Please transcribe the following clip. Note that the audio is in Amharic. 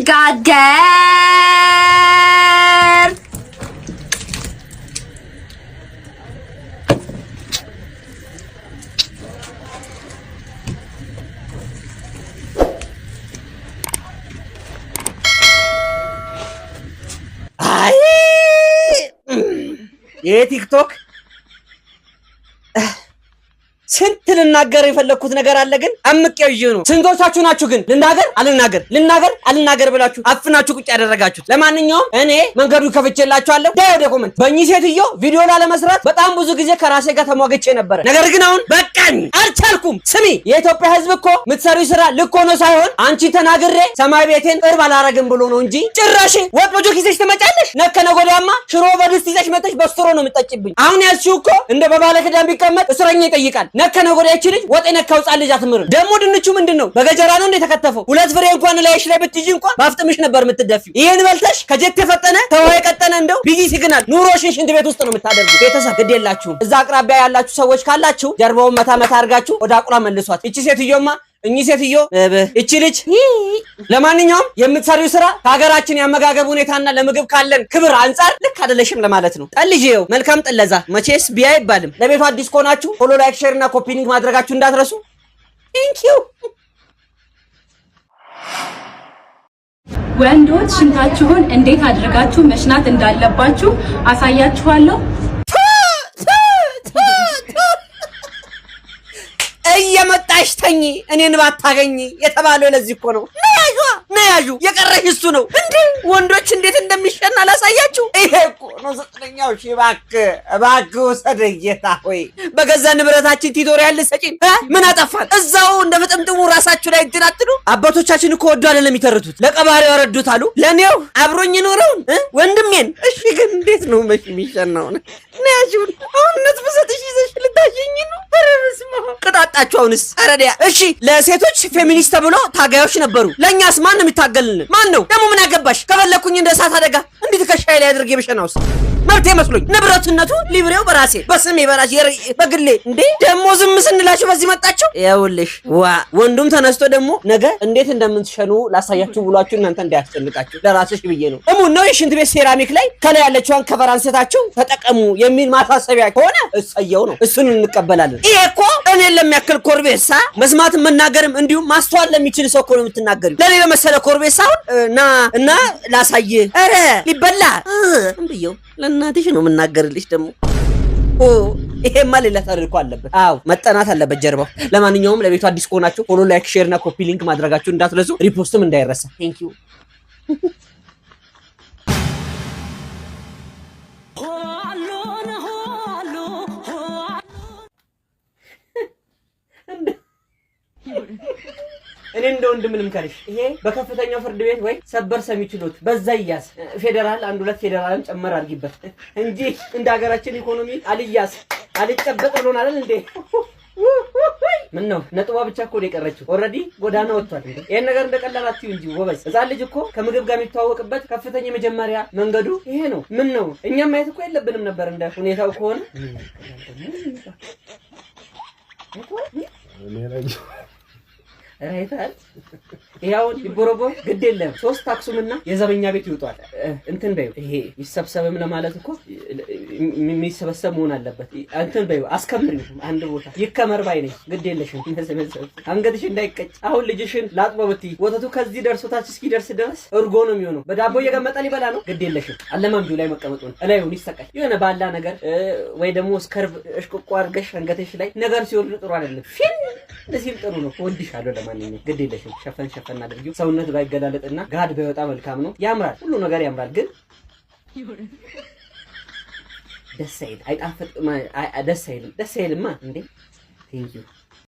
ልጋገር አይ የቲክቶክ ስንት ልናገር የፈለኩት ነገር አለ ግን አምቄው ይዤ ነው። ስንቶቻችሁ ናችሁ ግን ልናገር ብላችሁ አፍናችሁ ቁጭ ያደረጋችሁት? ለማንኛውም እኔ መንገዱ ከፍቼላችኋለሁ። ወደ ኮሜንት በእኚህ ሴትዮ ቪዲዮ ላለመስራት በጣም ብዙ ጊዜ ከራሴ ጋር ተሟግቼ ነበረ። ነገር ግን አሁን በቃኝ፣ አልቻልኩም። ስሚ የኢትዮጵያ ሕዝብ እኮ የምትሰሪው ስራ ልክ ሆኖ ሳይሆን አንቺ ተናግሬ ሰማይ ቤቴን ቅርብ አላረግም ብሎ ነው እንጂ ጭራሽ ወጥ ወጆ ኪስሽ ትመጫለሽ። ነከነ ጎዳማ ሽሮ በድስት ይዘሽ መጥተሽ በስትሮ ነው የምትጠጪብኝ። አሁን ያልሽው እኮ እንደ በባለ ክዳን ቢቀመጥ እስረኛ ይጠይቃል። ነከነ ጎዳያቺ ልጅ ወጥ የነካው ጻል ልጅ አትምርም። ደሞ ድንቹ ምንድነው በገጀራ ነው እንደ ተከተፈው? ሁለት ፍሬ እንኳን ላይሽ ላይ ብትይጂ እንኳን ባፍጥምሽ ነበር የምትደፊው። ይሄን በልተሽ ከጀት የፈጠነ ተው የቀጠነ እንደው ቢዚ ሲግናል ኑሮሽን ሽንት ቤት ውስጥ ነው የምታደርጉት። ቤተሰብ ግድ የላችሁም። እዛ አቅራቢያ ያላችሁ ሰዎች ካላችሁ ጀርባውን መታ አድርጋችሁ ወደ አቁላ መልሷት። እቺ ሴትዮማ እኚህ ሴትዮ እቺ ልጅ ለማንኛውም የምትሰሪው ስራ ከሀገራችን ያመጋገብ ሁኔታና ለምግብ ካለን ክብር አንፃር ልክ አይደለሽም ለማለት ነው። ጠልጄው መልካም ጥለዛ መቼስ ቢያ አይባልም። ለቤቱ አዲስ ከሆናችሁ ፎሎ፣ ላይክ፣ ሼር እና ኮፒ ሊንክ ማድረጋችሁ እንዳትረሱ። ቴንክ ዩ። ወንዶች ሽንታችሁን እንዴት አድርጋችሁ መሽናት እንዳለባችሁ አሳያችኋለሁ። እየመጣሽ ተኝ እኔን ባታገኝ የተባለው ለዚህ እኮ ነው። ነያዡ የቀረሽ እሱ ነው እንዴ? ወንዶች እንዴት እንደሚሸና ላሳያችሁ። ይሄ እኮ ነው ዘጠነኛው። እሺ እባክህ ውሰደኝ ጌታ ሆይ። በገዛ ንብረታችን ቲቶሪያል ልትሰጪን ምን አጠፋን? እዛው እንደ ፍጥምጥሙ ራሳችሁ ላይ እንትን አትሉ። አባቶቻችን እኮ ወዶ አይደለም የሚተርቱት ለቀባሪው ያረዱት አሉ። ለኔው አብሮኝ ኖረውን ወንድሜን። እሺ ግን እንዴት ነው መሽ የሚሸናው? ነያዡ አሁንነት በሰጥሽ ይዘሽ ልታሸኝ ነው? በረስማ ቅጣጣችሁ አሁንስ አረዲያ። እሺ ለሴቶች ፌሚኒስት ተብሎ ታጋዮች ነበሩ። ለኛስ ማን ነው የሚታገልን? ማን ነው ደግሞ? ምን አገባሽ? ከፈለኩኝ እንደ እሳት አደጋ እንዴት ከሻይ ላይ አድርጌ በሸናውስ መብቴ መስሎኝ ንብረትነቱ ሊብሬው በራሴ በስሜ በራሴ በግሌ እንዴ ደግሞ ዝም ስንላችሁ በዚህ መጣችሁ። ያውልሽ ዋ ወንዱም ተነስቶ ደግሞ ነገ እንዴት እንደምትሸኑ ላሳያችሁ ብሏችሁ እናንተ እንዳያስጨንቃችሁ ለራስሽ ብዬ ነው። እሙን ነው የሽንት ቤት ሴራሚክ ላይ ከላይ ያለችዋን ከቨር አንስታችሁ ተጠቀሙ የሚል ማሳሰቢያ ከሆነ እሰየው ነው፣ እሱን እንቀበላለን። ይሄ እኮ እኔን ለሚያክል ኮርቤሳ መስማት መናገርም እንዲሁም ማስተዋል ለሚችል ሰው እኮ ነው የምትናገሪው። ለኔ ለመሰለ ኮርቤሳውን እና ላሳይ አረ ሊበላ እንብየው ለእናትሽ ነው የምናገርልሽ። ደግሞ ይሄማ ሌላ ታሪክ አለበት። አዎ መጠናት አለበት ጀርባው። ለማንኛውም ለቤቱ አዲስ ከሆናችሁ ፎሎ፣ ላይክ፣ ሼር እና ኮፒ ሊንክ ማድረጋችሁ እንዳትረሱ። ሪፖስትም እንዳይረሳ። ቴንክ ዩ። እኔ እንደው እንደምንም ካልሽ ይሄ በከፍተኛው ፍርድ ቤት ወይ ሰበር ሰሚ ችሎት በዛ ይያዝ። ፌደራል አንድ ሁለት ፌደራልም ጨመር አድርጊበት እንጂ እንደ ሀገራችን ኢኮኖሚ አልያዝ አልጨበጥ ብሎናል እንዴ? ምን ነው ነጥቧ ብቻ እኮ ነው የቀረችው። ኦልሬዲ ጎዳና ወጥቷል እንዴ? ይሄን ነገር እንደቀላል አትዩ እንጂ ወበዝ። እዛ ልጅ እኮ ከምግብ ጋር የሚተዋወቅበት ከፍተኛ የመጀመሪያ መንገዱ ይሄ ነው። ምን ነው እኛም ማየት እኮ የለብንም ነበር እንደ ሁኔታው ከሆነ ራይታል ያው ይቦረቦ ግድ የለም። 3 አክሱምና የዘበኛ ቤት ይውጣል። እንትን በዩ ይሄ ይሰብሰብም ለማለት እኮ የሚሰበሰብ መሆን አለበት። እንትን በዩ አስከምሪ አንድ ቦታ ይከመር ባይ ነኝ። ግድ የለሽም አንገትሽ እንዳይቀጭ። አሁን ልጅሽን ላጥበው ብትይ ወተቱ ከዚህ ደርሶ ታች እስኪደርስ ድረስ እርጎ ነው የሚሆነው። በዳቦ እየገመጠ ሊበላ ነው። ግድ የለሽም አለማምጂው ላይ መቀመጡ ነው። እላዩን ይሰቃል የሆነ ባላ ነገር ወይ ደግሞ ስከርብ እሽቆቆ አድርገሽ አንገትሽ ላይ ነገር ሲወርድ ጥሩ አይደለም። ፊን ለሲል ጥሩ ነው። ወድሻለሁ ለማንኛውም ግድ የለሽም ሸፈን አድርጊው። ሰውነት ባይገላለጥና ጋድ ባይወጣ መልካም ነው። ያምራል፣ ሁሉ ነገር ያምራል። ግን ደስ አይልም፣ አይጣፍጥም፣ ደስ አይልማ እንዴ። ቴንክ ዩ